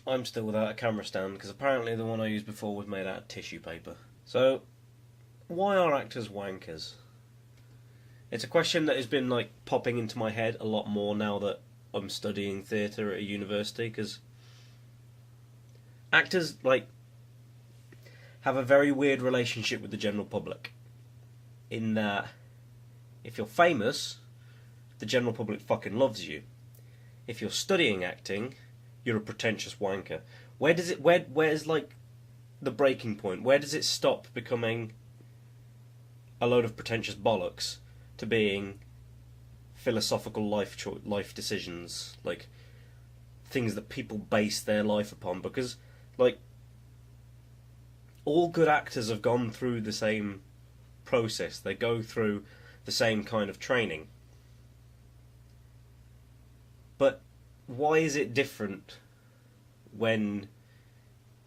I'm still without a camera stand because apparently the one I used before was made out of tissue paper. So, why are actors wankers? It's a question that has been like popping into my head a lot more now that I'm studying theatre at a university, because actors like have a very weird relationship with the general public. In that, if you're famous, the general public fucking loves you. If you're studying acting, you're a pretentious wanker. Where's like the breaking point? Where does it stop becoming a load of pretentious bollocks to being philosophical life decisions, like things that people base their life upon? Because like all good actors have gone through the same process. They go through the same kind of training. But why is it different when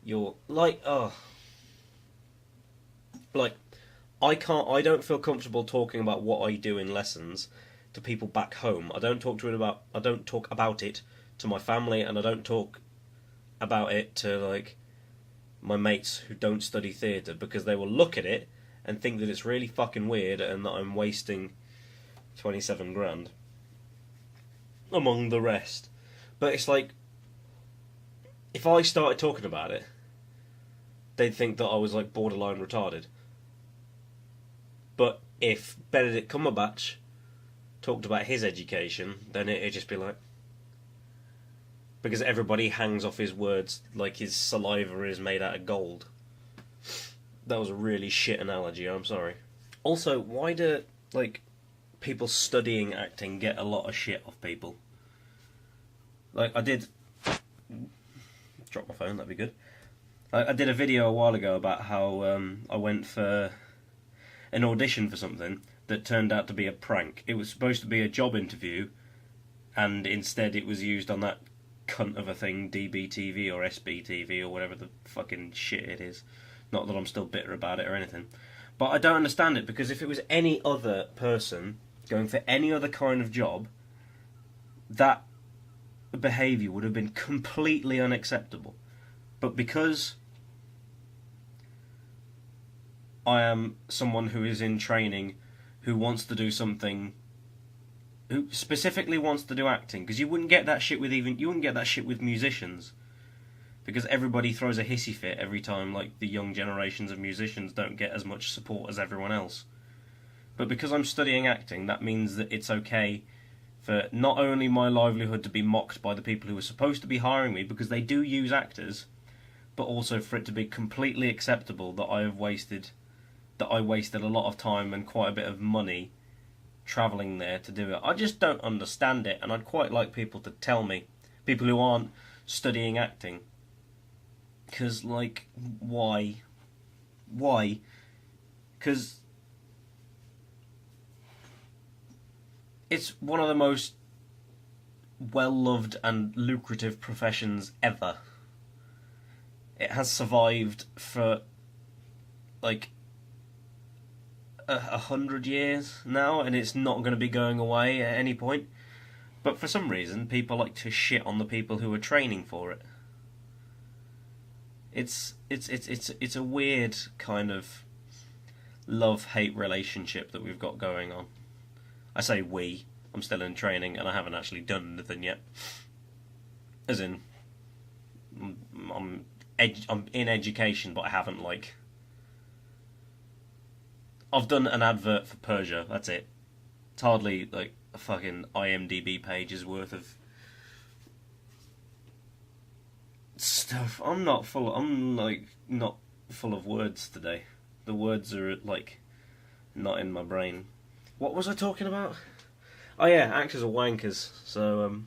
you're like, I don't feel comfortable talking about what I do in lessons to people back home. I don't talk about it to my family, and I don't talk about it to like my mates who don't study theatre, because they will look at it and think that it's really fucking weird and that I'm wasting 27 grand among the rest. But it's like, if I started talking about it, they'd think that I was like borderline retarded. But if Benedict Cumberbatch talked about his education, then it'd just be like, because everybody hangs off his words like his saliva is made out of gold. That was a really shit analogy, I'm sorry. Also, why do like people studying acting get a lot of shit off people? Like, I did drop my phone, that'd be good. I did a video a while ago about how I went for an audition for something that turned out to be a prank. It was supposed to be a job interview, and instead it was used on that cunt of a thing, DBTV or SBTV or whatever the fucking shit it is. Not that I'm still bitter about it or anything. But I don't understand it, because if it was any other person going for any other kind of job, that behaviour would have been completely unacceptable. But because I am someone who is in training, who wants to do something, who specifically wants to do acting, because you wouldn't get that shit with musicians, because everybody throws a hissy fit every time like the young generations of musicians don't get as much support as everyone else. But because I'm studying acting, that means that it's okay for not only my livelihood to be mocked by the people who are supposed to be hiring me, because they do use actors, but also for it to be completely acceptable that I wasted a lot of time and quite a bit of money travelling there to do it. I just don't understand it, and I'd quite like people to tell me, people who aren't studying acting, because like, why? Because it's one of the most well-loved and lucrative professions ever. It has survived for like 100 years now, and it's not going to be going away at any point. But for some reason, people like to shit on the people who are training for it. It's a weird kind of love-hate relationship that we've got going on. I say we. I'm still in training, and I haven't actually done anything yet. As in, I'm in education, but I haven't like. I've done an advert for Persia. That's it. It's hardly like a fucking IMDb page's worth of stuff. I'm not full of words today. The words are like not in my brain. What was I talking about? Oh yeah, actors are wankers. So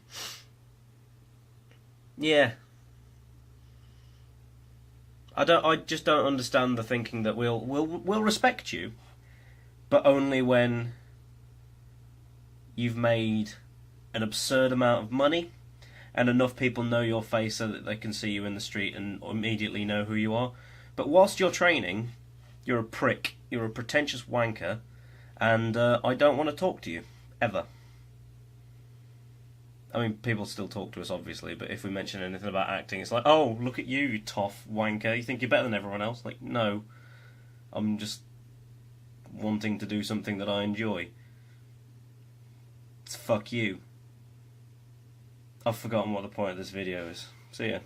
yeah. I just don't understand the thinking that we'll respect you, but only when you've made an absurd amount of money and enough people know your face so that they can see you in the street and immediately know who you are. But whilst you're training, you're a prick, you're a pretentious wanker, and I don't want to talk to you, ever. I mean, people still talk to us, obviously, but if we mention anything about acting, it's like, oh, look at you, you toff wanker. You think you're better than everyone else? Like, no. I'm just wanting to do something that I enjoy. It's fuck you. I've forgotten what the point of this video is. See ya.